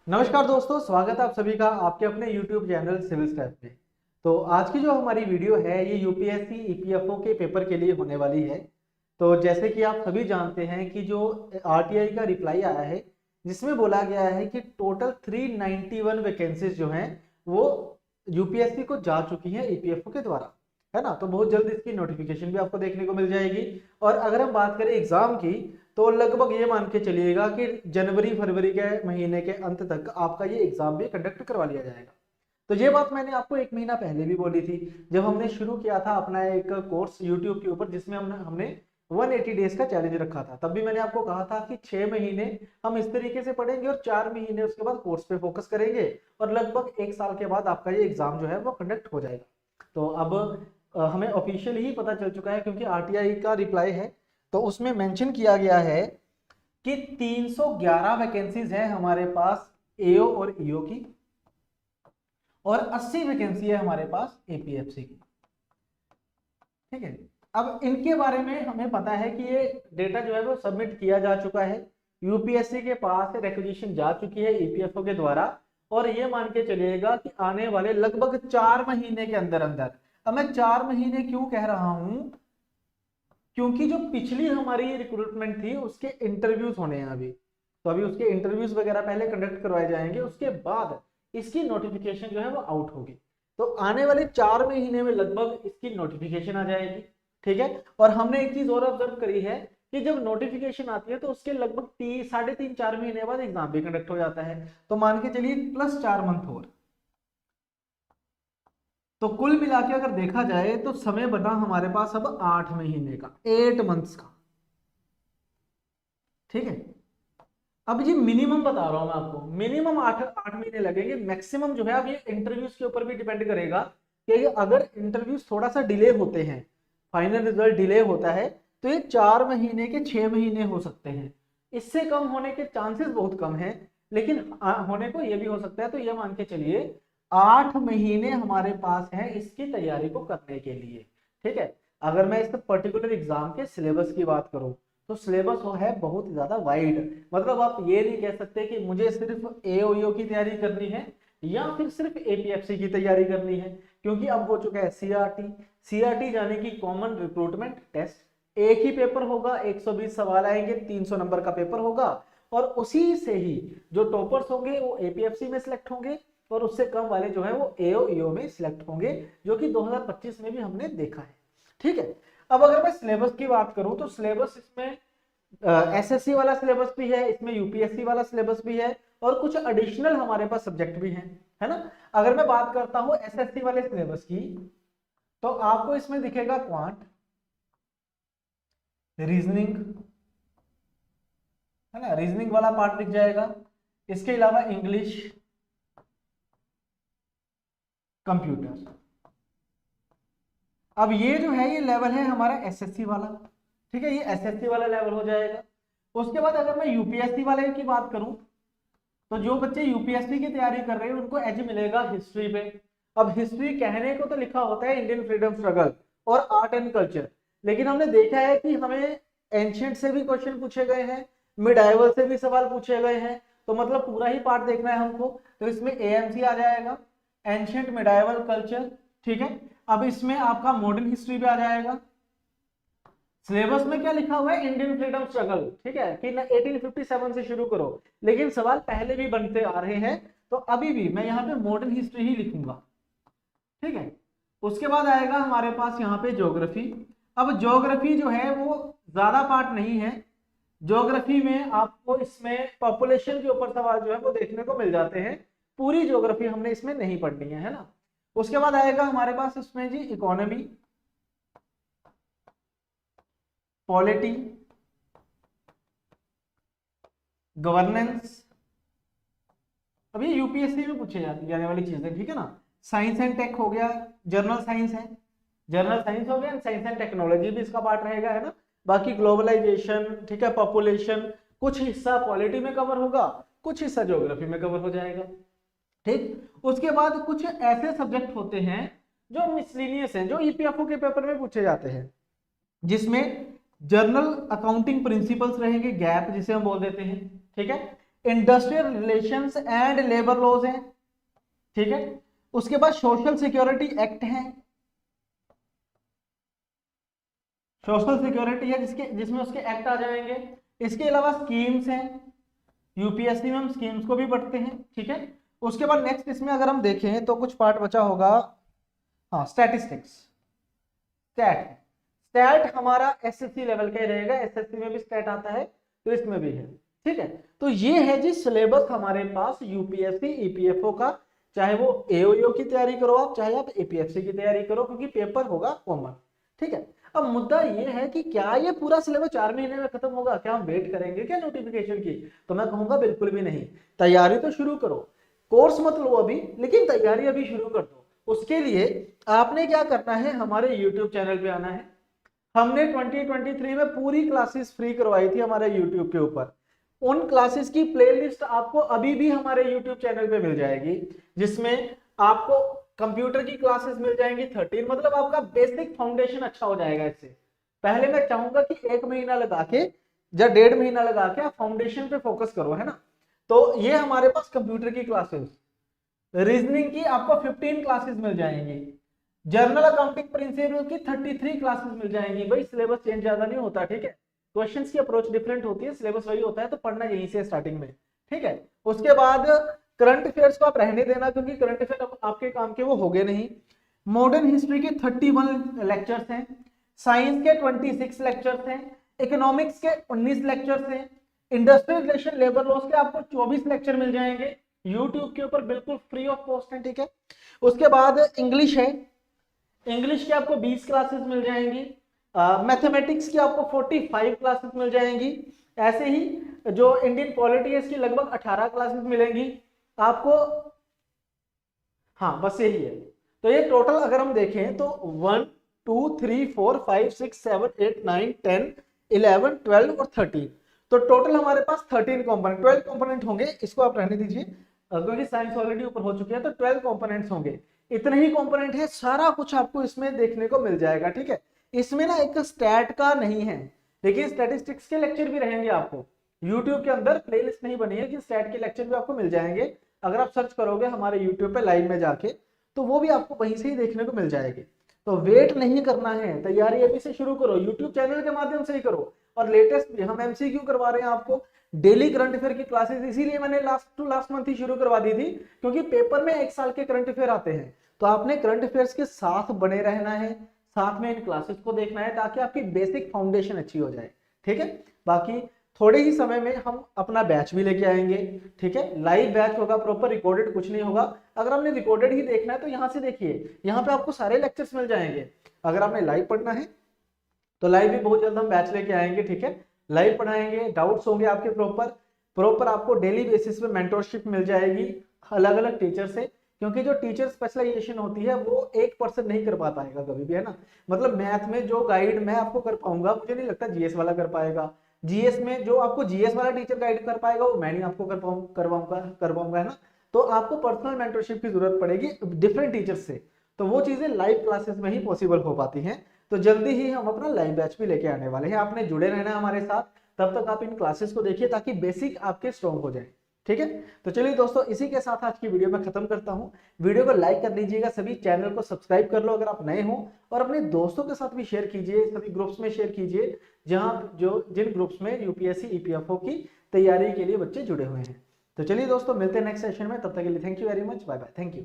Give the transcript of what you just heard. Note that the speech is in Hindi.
नमस्कार दोस्तों, स्वागत है आप सभी का आपके अपने YouTube चैनल सिविल स्टेप में। तो आज की जो हमारी वीडियो है ये यूपीएससी ईपीएफओ के पेपर के लिए होने वाली है। तो जैसे कि आप सभी जानते हैं कि जो आरटीआई का रिप्लाई आया है जिसमें बोला गया है कि टोटल 391 वैकेंसीज जो हैं वो यूपीएससी को जा चुकी हैं ईपीएफओ के द्वारा, है ना। तो बहुत जल्द इसकी नोटिफिकेशन भी आपको देखने को मिल जाएगी। और अगर हम बात करें एग्जाम की तो लगभग ये मान के चलिएगा कि जनवरी फरवरी के महीने के अंत तक आपका ये एग्जाम भी कंडक्ट करवा लिया जाएगा। तो ये बात मैंने आपको एक महीना पहले भी बोली थी जब हमने शुरू किया था अपना एक कोर्स यूट्यूब के ऊपर जिसमें हमने 180 डेज का चैलेंज रखा था। तब भी मैंने आपको कहा था कि 6 महीने हम इस तरीके से पढ़ेंगे और 4 महीने उसके बाद कोर्स पे फोकस करेंगे और लगभग 1 साल के बाद आपका ये एग्जाम जो है वो कंडक्ट हो जाएगा। तो अब हमें ऑफिशियली ही पता चल चुका है क्योंकि आरटीआई का रिप्लाई है तो उसमें मेंशन किया गया है कि 311 वैकेंसीज है हमारे पास एओ और ईओ की और 80 वैकेंसी है हमारे पास एपीएफसी की। ठीक है, अब इनके बारे में हमें पता है कि ये डेटा जो है वो सबमिट किया जा चुका है, यूपीएससी के पास रिक्वेजिशन जा चुकी है ईपीएफओ के द्वारा और ये मान के चलिएगा कि आने वाले लगभग 4 महीने के अंदर अंदर। अब मैं 4 महीने क्यों कह रहा हूं, क्योंकि जो पिछली हमारी रिक्रूटमेंट थी उसके इंटरव्यूज होने हैं अभी। तो अभी उसके इंटरव्यूज वगैरह पहले कंडक्ट करवाए जाएंगे, उसके बाद इसकी नोटिफिकेशन जो है वो आउट होगी। तो आने वाले 4 महीने में लगभग इसकी नोटिफिकेशन आ जाएगी। ठीक है, और हमने एक चीज और ऑब्जर्व करी है कि जब नोटिफिकेशन आती है तो उसके लगभग 3.5-4 महीने बाद एग्जाम भी कंडक्ट हो जाता है। तो मान के चलिए प्लस 4 मंथ और। तो कुल मिला के अगर देखा जाए तो समय बना हमारे पास अब 8 महीने का, 8 मंथ्स का। ठीक है, अब ये मिनिमम बता रहा हूं मैं आपको, मिनिमम 8 महीने लगेंगे। मैक्सिमम जो है अब ये इंटरव्यूज के ऊपर भी डिपेंड करेगा कि अगर इंटरव्यूज थोड़ा सा डिले होते हैं, फाइनल रिजल्ट डिले होता है तो ये 4 महीने के 6 महीने हो सकते हैं। इससे कम होने के चांसेस बहुत कम है, लेकिन होने को ये भी हो सकता है। तो ये मान के चलिए 8 महीने हमारे पास है इसकी तैयारी को करने के लिए। ठीक है, अगर मैं इस पर्टिकुलर एग्जाम के सिलेबस की बात करूं तो सिलेबस वो है बहुत ज्यादा वाइड। मतलब आप ये नहीं कह सकते कि मुझे सिर्फ एओईओ की तैयारी करनी है या फिर सिर्फ एपीएफसी की तैयारी करनी है, क्योंकि अब हो चुका है सीआरटी यानी कि कॉमन रिक्रूटमेंट टेस्ट। एक ही पेपर होगा, 120 सवाल आएंगे, 300 नंबर का पेपर होगा और उसी से ही जो टॉपर्स होंगे वो एपीएफसी में सिलेक्ट होंगे और उससे कम वाले जो है वो एओईओ में सिलेक्ट होंगे, जो कि 2025 में भी हमने देखा है। ठीक है, अब अगर मैं सिलेबस की बात करूं तो सिलेबस इसमें एसएससी वाला सिलेबस भी है, इसमें यूपीएससी वाला सिलेबस भी है और कुछ एडिशनल हमारे पास सब्जेक्ट भी हैं, है ना। अगर मैं बात करता हूं एसएससी वाले सिलेबस की तो आपको इसमें दिखेगा क्वांट, रीजनिंग, है ना, रीजनिंग वाला पार्ट दिख जाएगा। इसके अलावा इंग्लिश, कंप्यूटर। अब ये जो है ये लेवल है हमारा एसएससी वाला। ठीक है, ये एसएससी वाला लेवल हो जाएगा। उसके बाद अगर मैं यूपीएससी वाले की बात करूं तो जो बच्चे यूपीएससी की तैयारी कर रहे हैं उनको एज मिलेगा हिस्ट्री पे। अब हिस्ट्री कहने को तो लिखा होता है इंडियन फ्रीडम स्ट्रगल और आर्ट एंड कल्चर, लेकिन हमने देखा है कि हमें एंशिएंट से भी क्वेश्चन पूछे गए हैं, मिडाइवल से भी सवाल पूछे गए हैं। तो मतलब पूरा ही पार्ट देखना है हमको, तो इसमें एएमसी आ जाएगा, एंशिएंट मिडाइवल कल्चर। ठीक है, अब इसमें आपका मॉडर्न हिस्ट्री भी आ जाएगा। सिलेबस में क्या लिखा हुआ है, इंडियन फ्रीडम स्ट्रगल। ठीक है, कि 1857 से शुरू करो, लेकिन सवाल पहले भी बनते आ रहे हैं तो अभी भी मैं यहाँ पे मॉडर्न हिस्ट्री ही लिखूंगा। ठीक है, उसके बाद आएगा हमारे पास यहाँ पे ज्योग्राफी। अब ज्योग्राफी जो है वो ज्यादा पार्ट नहीं है, ज्योग्राफी में आपको इसमें पॉपुलेशन के ऊपर सवाल जो है वो देखने को मिल जाते हैं। पूरी ज्योग्राफी हमने इसमें नहीं पढ़नी है ना। उसके बाद आएगा हमारे पास इसमें जी इकोनॉमी, पॉलिटी, गवर्नेंस। अभी यूपीएससी में पूछे जाने वाली चीजें, ठीक है ना। साइंस एंड टेक हो गया, जनरल साइंस है, जनरल साइंस हो गया, साइंस एंड टेक्नोलॉजी भी इसका पार्ट रहेगा, है ना। बाकी ग्लोबलाइजेशन, ठीक है, पॉपुलेशन, कुछ हिस्सा पॉलिटी में कवर होगा, कुछ हिस्सा ज्योग्राफी में कवर हो जाएगा। ठीक, उसके बाद कुछ ऐसे सब्जेक्ट होते हैं जो मिसलिनियस हैं, जो ईपीएफओ के पेपर में पूछे जाते हैं, जिसमें जर्नल अकाउंटिंग प्रिंसिपल्स रहेंगे, गैप जिसे हम बोल देते हैं। ठीक है, industrial relations and labour laws हैं, ठीक है। उसके बाद सोशल सिक्योरिटी एक्ट है, सोशल सिक्योरिटी है जिसमें उसके एक्ट आ जाएंगे। इसके अलावा स्कीम्स हैं, यूपीएससी में हम स्कीम्स को भी पढ़ते हैं, ठीक है। उसके बाद नेक्स्ट इसमें अगर हम देखें तो कुछ पार्ट बचा होगा, हाँ स्टैटिस्टिक्स, स्टैट, स्टैट हमारा एसएससी लेवल का ही रहेगा, एसएससी में भी स्टैट आता है तो इसमें भी है, ठीक है। तो ये है जी सिलेबस हमारे पास यूपीएससी ईपीएफओ का, चाहे वो एओयू की तैयारी करो आप, चाहे आप एपीएफसी की तैयारी करो, क्योंकि पेपर होगा कॉमन, ठीक है। अब मुद्दा ये है कि क्या ये पूरा सिलेबस 4 महीने में खत्म होगा, क्या हम वेट करेंगे क्या नोटिफिकेशन की? तो मैं कहूंगा बिल्कुल भी नहीं, तैयारी तो शुरू करो, कोर्स मत लो अभी, लेकिन तैयारी अभी शुरू कर दो। उसके लिए आपने क्या करना है, हमारे यूट्यूब चैनल पे आना है। हमने 2023 में पूरी क्लासेस फ्री करवाई थी हमारे यूट्यूब के ऊपर, उन क्लासेस की प्लेलिस्ट आपको अभी भी हमारे यूट्यूब चैनल पे मिल जाएगी, जिसमें आपको कंप्यूटर की क्लासेस मिल जाएंगी 13, मतलब आपका बेसिक फाउंडेशन अच्छा हो जाएगा इससे। पहले मैं चाहूंगा कि 1 महीना लगा के या 1.5 महीना लगा के आप फाउंडेशन पे फोकस करो, है ना। तो ये हमारे पास कंप्यूटर की क्लासेस, रीजनिंग की आपको 15 क्लासेस मिल जाएंगी, जर्नल अकाउंटिंग प्रिंसिपल की 33 क्लासेस मिल जाएंगी। भाई सिलेबस चेंज ज्यादा नहीं होता, ठीक है, क्वेश्चंस की अप्रोच डिफरेंट होती है, सिलेबस वही होता है, तो पढ़ना यहीं से स्टार्टिंग में, ठीक है। उसके बाद करंट अफेयर्स को आप रहने देना, क्योंकि करंट अफेयर आपके काम के वो हो गए नहीं। मॉडर्न हिस्ट्री के 31 लेक्चर्स हैं, साइंस के 26 लेक्चर्स हैं, इकोनॉमिक्स के 19 लेक्चर्स हैं, इंडस्ट्रियल रिलेशन लेबर लॉस के आपको 24 लेक्चर मिल जाएंगे यूट्यूब के ऊपर, बिल्कुल फ्री ऑफ कॉस्ट है, ठीक है। उसके बाद इंग्लिश है, इंग्लिश की आपको 20 क्लासेस मिल जाएंगी, मैथमेटिक्स की आपको 45 क्लासेस मिल जाएंगी, ऐसे ही जो इंडियन पॉलिटी है इसकी लगभग 18 क्लासेस मिलेंगी आपको। हाँ बस यही है। तो ये टोटल अगर हम देखें तो 1 2 3 4 5 6 7 8 9 10 11 12 और 13, तो टोटल हमारे पास 13 कॉम्पोनेंट, 12 कॉम्पोनेंट होंगे, इसको आप रहने दीजिए क्योंकि साइंस ऑलरेडी ऊपर हो चुकी है, तो 12 कॉम्पोनेंट्स होंगे। इतने ही कंपोनेंट है, सारा कुछ आपको इसमें देखने को मिल जाएगा, ठीक है। इसमें ना एक स्टैट का नहीं है, लेकिन स्टैटिस्टिक्स के लेक्चर भी रहेंगे आपको यूट्यूब के अंदर, प्लेलिस्ट नहीं बनी है कि स्टैट के लेक्चर भी आपको मिल जाएंगे। अगर आप सर्च करोगे हमारे यूट्यूब पे लाइव में जाके, तो वो भी आपको वहीं से ही देखने को मिल जाएगी। तो वेट नहीं करना है, तैयारी अभी से शुरू करो, यूट्यूब चैनल के माध्यम से ही करो। और लेटेस्ट भी हम एमसीक्यू करवा रहे हैं आपको, डेली करंट अफेयर की क्लासेस, इसीलिए मैंने लास्ट मंथ ही शुरू करवा दी थी, क्योंकि पेपर में 1 साल के करंट अफेयर आते हैं, तो आपने करंट अफेयर्स के साथ बने रहना है, साथ में इन क्लासेस को देखना है, ताकि आपकी बेसिक फाउंडेशन अच्छी हो जाए, ठीक है। बाकी थोड़े ही समय में हम अपना बैच भी लेके आएंगे, ठीक है, लाइव बैच होगा, प्रॉपर रिकॉर्डेड कुछ नहीं होगा। अगर आपने रिकॉर्डेड ही देखना है तो यहाँ से देखिए, यहाँ पे आपको सारे लेक्चर्स मिल जाएंगे। अगर आपने लाइव पढ़ना है तो लाइव भी बहुत जल्द हम बैच लेके आएंगे, ठीक है, लाइव पढ़ाएंगे, डाउट्स होंगे आपके प्रॉपर आपको डेली बेसिस पे मेंटरशिप मिल जाएगी अलग अलग टीचर से, क्योंकि जो टीचर स्पेशलाइजेशन होती है वो एक पर्सन नहीं कर पा पाएगा कभी भी, है ना। मतलब मैथ में जो गाइड मैं आपको कर पाऊंगा, मुझे नहीं लगता जीएस वाला कर पाएगा, जीएस में जो आपको जीएस वाला टीचर गाइड कर पाएगा वो मैं नहीं आपको करवाऊंगा, है ना। तो आपको पर्सनल मेंटरशिप की जरूरत पड़ेगी डिफरेंट टीचर्स से, तो वो चीजें लाइव क्लासेस में ही पॉसिबल हो पाती हैं। तो जल्दी ही हम अपना लाइव बैच भी लेके आने वाले हैं, आपने जुड़े रहना है हमारे साथ, तब तक आप इन क्लासेस को देखिए ताकि बेसिक आपके स्ट्रॉन्ग हो जाए, ठीक है। तो चलिए दोस्तों, इसी के साथ आज की वीडियो मैं खत्म करता हूं। वीडियो को लाइक कर दीजिएगा, सभी चैनल को सब्सक्राइब कर लो अगर आप नए हो, और अपने दोस्तों के साथ भी शेयर कीजिए, सभी ग्रुप्स में शेयर कीजिए जिन ग्रुप्स में यूपीएससी ईपीएफओ की तैयारी के लिए बच्चे जुड़े हुए हैं। तो चलिए दोस्तों, मिलते हैं नेक्स्ट सेशन में, तब तक के लिए thank you very much, bye bye, thank you.